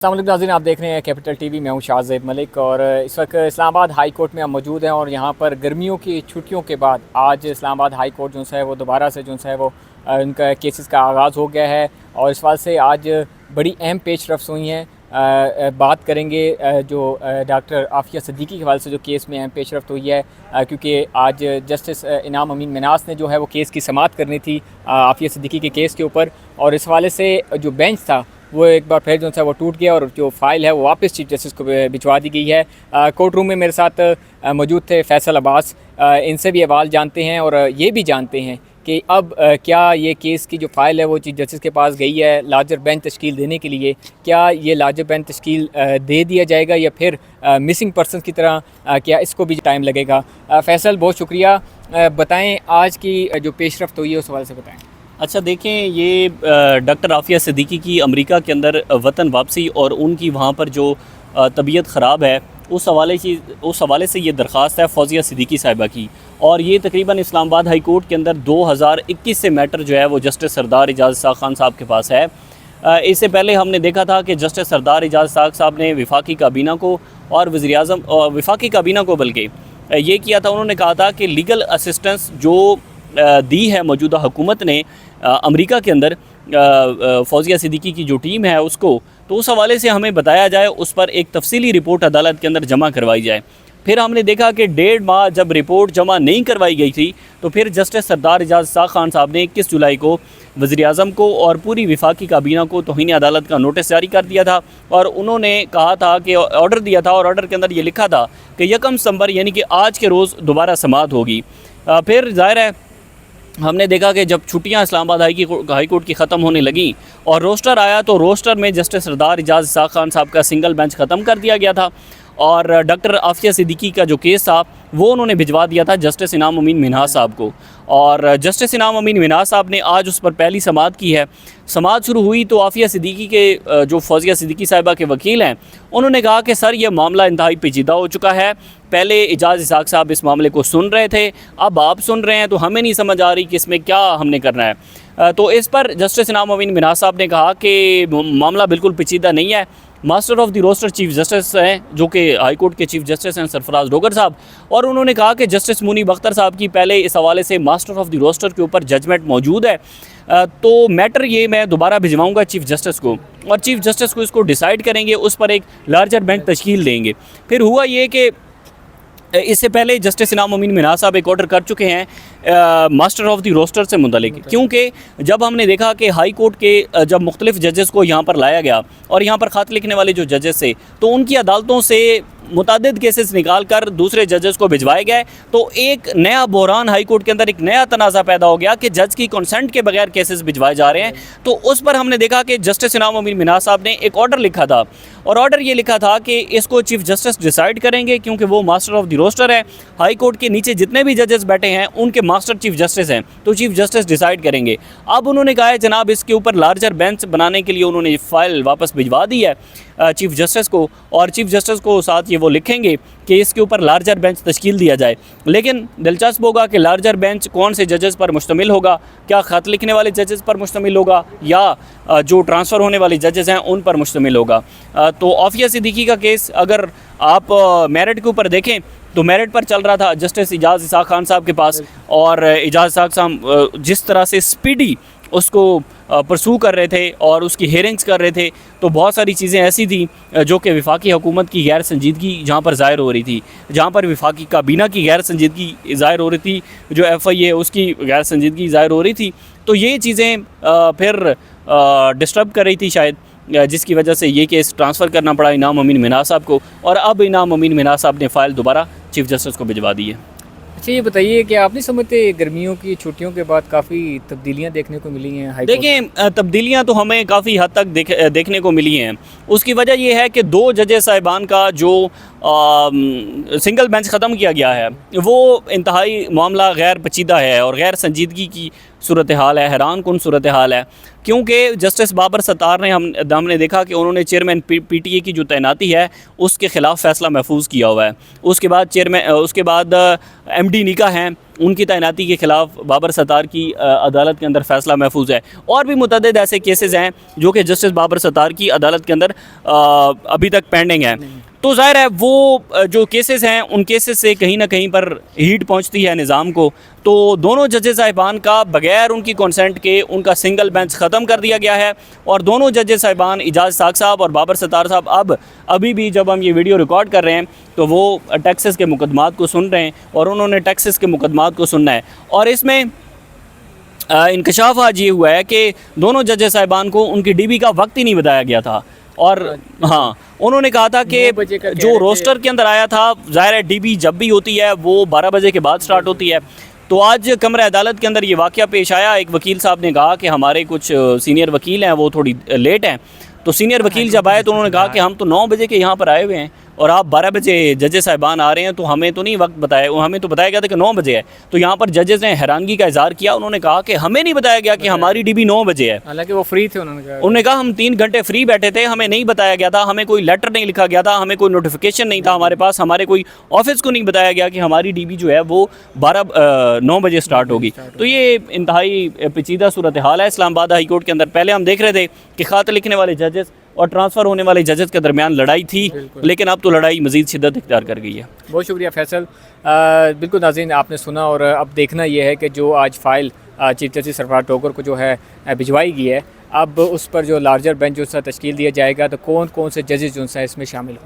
अस्सलाम वालेकुम नाज़रीन, आप देख रहे हैं कैपिटल टीवी। मैं हूं शाहज़ेब मलिक और इस वक्त इस्लामाबाद हाई कोर्ट में हम मौजूद हैं और यहाँ पर गर्मियों की छुट्टियों के बाद आज इस्लामाबाद हाई कोर्ट जो है वो दोबारा से जो है वो उनका केसेस का आगाज़ हो गया है और इस बात से आज बड़ी अहम पेश रफ्त हुई हैं। बात करेंगे जो डॉक्टर आफ़िया सिद्दीकी के हवाले से जो केस में अहम पेश रफ्त हुई है, क्योंकि आज जस्टिस इनाम अमीन मिन्हास ने जो है वो केस की समाअत करनी थी आफ़िया सिद्दीकी के केस के ऊपर, और इस हवाले से जो बेंच था वो एक बार फिर जो है वो टूट गया और जो फ़ाइल है वो वापस चीफ जस्टिस को भिजवा दी गई है। कोर्ट रूम में मेरे साथ मौजूद थे फैसल अब्बास। इनसे भी अहवाल जानते हैं और ये भी जानते हैं कि अब क्या ये केस की जो फ़ाइल है वो चीफ जस्टिस के पास गई है लार्जर बेंच तश्कील देने के लिए, क्या ये लार्जर बेंच तश्कील दे दिया जाएगा या फिर मिसिंग पर्सन की तरह क्या इसको भी टाइम लगेगा। फैसल, बहुत शुक्रिया। बताएँ आज की जो पेशरफ्त हुई है उस हवाले से बताएँ। अच्छा देखें, ये डॉक्टर आफ़िया सिद्दीकी की अमेरिका के अंदर वतन वापसी और उनकी वहाँ पर जो तबीयत ख़राब है उस हवाले से ये दरख्वास्त है फौजिया सिद्दीकी साहिबा की, और ये तकरीबन इस्लामाबाद हाई कोर्ट के अंदर 2021 से मैटर जो है वो जस्टिस सरदार एजाज़ इसाक़ खान साहब के पास है। इससे पहले हमने देखा था कि जस्टिस सरदार एजाज़ इसाक़ साहब ने वफाकी काबीना को और वज़ीर-ए-आज़म वफाकी काबीना को बल्कि ये किया था, उन्होंने कहा था कि लीगल असिस्टेंस जो दी है मौजूदा हुकूमत ने अमेरिका के अंदर फौजिया सिद्दीकी की जो टीम है उसको, तो उस हवाले से हमें बताया जाए, उस पर एक तफसीली रिपोर्ट अदालत के अंदर जमा करवाई जाए। फिर हमने देखा कि 1.5 माह जब रिपोर्ट जमा नहीं करवाई गई थी तो फिर जस्टिस सरदार एजाज़ इसाक़ खान साहब ने 21 जुलाई को वज़ीर-ए-आज़म को और पूरी वफाकी काबीना को तौहीन अदालत का नोटिस जारी कर दिया था और उन्होंने कहा था कि ऑर्डर दिया था और ऑर्डर के अंदर ये लिखा था कि 1 सितंबर यानी कि आज के रोज़ दोबारा समाअत होगी। फिर ज़ाहिर है हमने देखा कि जब छुट्टियां इस्लामाबाद हाई कोर्ट की ख़त्म होने लगी और रोस्टर आया तो रोस्टर में जस्टिस सरदार एजाज़ इसाक़ खान साहब का सिंगल बेंच ख़त्म कर दिया गया था और डॉक्टर आफ़िया सिद्दीकी का जो केस था वो उन्होंने भिजवा दिया था जस्टिस इनाम अमीन मिन्हास साहब को, और जस्टिस इनाम अमीन मिन्हास साहब ने आज उस पर पहली समाअत की है। समाअत शुरू हुई तो आफ़िया सिद्दीकी के जो फौजिया सिद्दीकी साहिबा के वकील हैं उन्होंने कहा कि सर ये मामला इंतहाई पेचीदा हो चुका है, पहले एजाज़ इसाक़ साहब इस मामले को सुन रहे थे, अब आप सुन रहे हैं तो हमें नहीं समझ आ रही कि इसमें क्या हमने करना है। तो इस पर जस्टिस इनाम अमीन मिन्हास साहब ने कहा कि मामला बिल्कुल पेचीदा नहीं है। Master of the roster chief justice हैं जो कि हाई कोर्ट के चीफ जस्टिस हैं सरफराज डोगर साहब, और उन्होंने कहा कि जस्टिस मुनीब अख्तर साहब की पहले इस हवाले से मास्टर ऑफ द रोस्टर के ऊपर जजमेंट मौजूद है, तो मैटर ये मैं दोबारा भिजवाऊंगा चीफ जस्टिस को और चीफ जस्टिस को इसको डिसाइड करेंगे, उस पर एक लार्जर बेंच तश्कील देंगे। फिर हुआ ये कि इससे पहले जस्टिस इनाम अमीन मिन्हास साहब एक ऑर्डर कर चुके हैं मास्टर ऑफ द रोस्टर से मुतल्लिक, क्योंकि जब हमने देखा कि हाई कोर्ट के जब मुख्तलिफ जजेस को यहाँ पर लाया गया और यहाँ पर ख़त लिखने वाले जो जजेस थे तो उनकी अदालतों से मुतादिद केसेस निकाल कर दूसरे जजेस को भिजवाए गए, तो एक नया बहरान हाई कोर्ट के अंदर एक नया तनाज़ा पैदा हो गया कि जज की कंसेंट के बगैर केसेस भिजवाए जा रहे हैं। तो उस पर हमने देखा कि जस्टिस इनाम अमीन मिन्हास साहब ने एक ऑर्डर लिखा था और ऑर्डर ये लिखा था कि इसको चीफ जस्टिस डिसाइड करेंगे क्योंकि वो मास्टर ऑफ द रोस्टर है, हाई कोर्ट के नीचे जितने भी जजेस बैठे हैं उनके मास्टर चीफ जस्टिस हैं, तो चीफ जस्टिस डिसाइड करेंगे। अब उन्होंने कहा है जनाब इसके ऊपर लार्जर बेंच बनाने के लिए उन्होंने फ़ाइल वापस भिजवा दी है चीफ जस्टिस को, और चीफ जस्टिस को साथ ये वो लिखेंगे कि इसके ऊपर लार्जर बेंच तश्कील दिया जाए। लेकिन दिलचस्प होगा कि लार्जर बेंच कौन से जजेस पर मुश्तमिल होगा, क्या ख़त लिखने वाले जजेस पर मुश्तमिल होगा या जो ट्रांसफ़र होने वाले जजेस हैं उन पर मुश्तमिल होगा। तो आफ़िया सिद्दीकी का केस अगर आप मेरिट के ऊपर देखें तो मेरिट पर चल रहा था जस्टिस एजाज़ इसाक़ खान साहब के पास, और एजाज़ इसाक़ साहब जिस तरह से स्पीडी उसको परसू कर रहे थे और उसकी हेयरिंग्स कर रहे थे, तो बहुत सारी चीज़ें ऐसी थी जो कि वफाकी हुकूमत की गैर संजीदगी जहाँ पर ज़ाहिर हो रही थी, जहाँ पर वफाकी काबीना की गैर संजीदगी ज़ाहिर हो रही थी, जो FIA उसकी गैर संजीदगी ज़ाहिर हो रही थी, तो ये चीज़ें फिर डिस्टर्ब कर रही थी शायद, जिसकी वजह से ये केस ट्रांसफ़र करना पड़ा इनाम अमीन मिन्हास साहब को, और अब इनाम अमीन मिन्हास साहब ने फ़ाइल दोबारा चीफ जस्टिस को भिजवा दी है। अच्छा, ये बताइए कि आप नहीं समझते गर्मियों की छुट्टियों के बाद काफ़ी तब्दीलियां देखने को मिली हैं हाई कोर्ट? देखिए, तब्दीलियां तो हमें काफ़ी हद तक देखने को मिली हैं। उसकी वजह ये है कि 2 जजेस साहिबान का जो सिंगल बेंच ख़त्म किया गया है वो इंतहाई मामला गैर पेचीदा है और गैर संजीदगी की सूरत हाल है, हैरान कुन सूरत हाल है। क्योंकि जस्टिस बाबर सत्तार ने हमने देखा कि उन्होंने चेयरमैन पीटीए की जो तैनाती है उसके ख़िलाफ़ फ़ैसला महफूज किया हुआ है। उसके बाद एमडी निका हैं, उनकी तैनाती के ख़िलाफ़ बाबर सत्तार की अदालत के अंदर फ़ैसला महफूज है। और भी मुतअद्दिद ऐसे केसेस हैं जो कि जस्टिस बाबर सत्तार की अदालत के अंदर अभी तक पेंडिंग है। तो ज़ाहिर है वो जो केसेस हैं उन केसेस से कहीं ना कहीं पर हीट पहुंचती है निज़ाम को। तो दोनों जजेस साहिबान का बग़ैर उनकी कंसेंट के उनका सिंगल बेंच ख़त्म कर दिया गया है और दोनों जजेस साहिबान इजाज़ साक़ साहब और बाबर सत्तार साहब अभी भी जब हम ये वीडियो रिकॉर्ड कर रहे हैं तो वो टैक्सेस के मुकदमात को सुन रहे हैं और उन्होंने टैक्सेस के मुकदमात को सुनना है। और इसमें इंकशाफ आज ये हुआ है कि दोनों जजेस साहिबान को उनकी डीबी का वक्त ही नहीं बताया गया था। और हाँ, उन्होंने कहा था कि जो रोस्टर के अंदर आया था, ज़ाहिर है डीबी जब भी होती है वो 12 बजे के बाद स्टार्ट होती है। तो आज कमरा अदालत के अंदर ये वाक़या पेश आया। एक वकील साहब ने कहा कि हमारे कुछ सीनियर वकील हैं वो थोड़ी लेट हैं। तो सीनियर वकील जब आए तो उन्होंने कहा कि हम तो 9 बजे के यहाँ पर आए हुए हैं और आप 12 बजे जजेस साहिबान आ रहे हैं, तो हमें तो नहीं वक्त बताया, हमें तो बताया गया था कि 9 बजे है। तो यहाँ पर जजेस ने हैरानगी का इज़हार किया। उन्होंने कहा कि हमें नहीं बताया गया कि हमारी डीबी 9 बजे है, हालांकि वो फ्री थे। उन्होंने कहा हम 3 घंटे फ्री बैठे थे, हमें नहीं बताया गया था, हमें कोई लेटर नहीं लिखा गया था, हमें कोई नोटिफिकेशन नहीं था हमारे पास, हमारे कोई ऑफिस को नहीं बताया गया कि हमारी डीबी जो है वो 9 बजे स्टार्ट होगी। तो ये इंतहाई पेचीदा सूरत हाल है इस्लामाबाद हाई कोर्ट के अंदर। पहले हम देख रहे थे कि ख़त लिखने वाले जजेस और ट्रांसफ़र होने वाले जजेस के दरमियान लड़ाई थी, लेकिन अब तो लड़ाई मज़ीद शिद्दत इख्तियार कर गई है। बहुत शुक्रिया फैसल। बिल्कुल नाज़रीन, आपने सुना और अब देखना यह है कि जो आज फ़ाइल चीफ जस्टिस सरफराज टोकर को जो है भिजवाई गई है, अब उस पर जो लार्जर बेंच जो सा तश्कील दिया जाएगा तो कौन कौन से जजेस जो सा इसमें शामिल हो।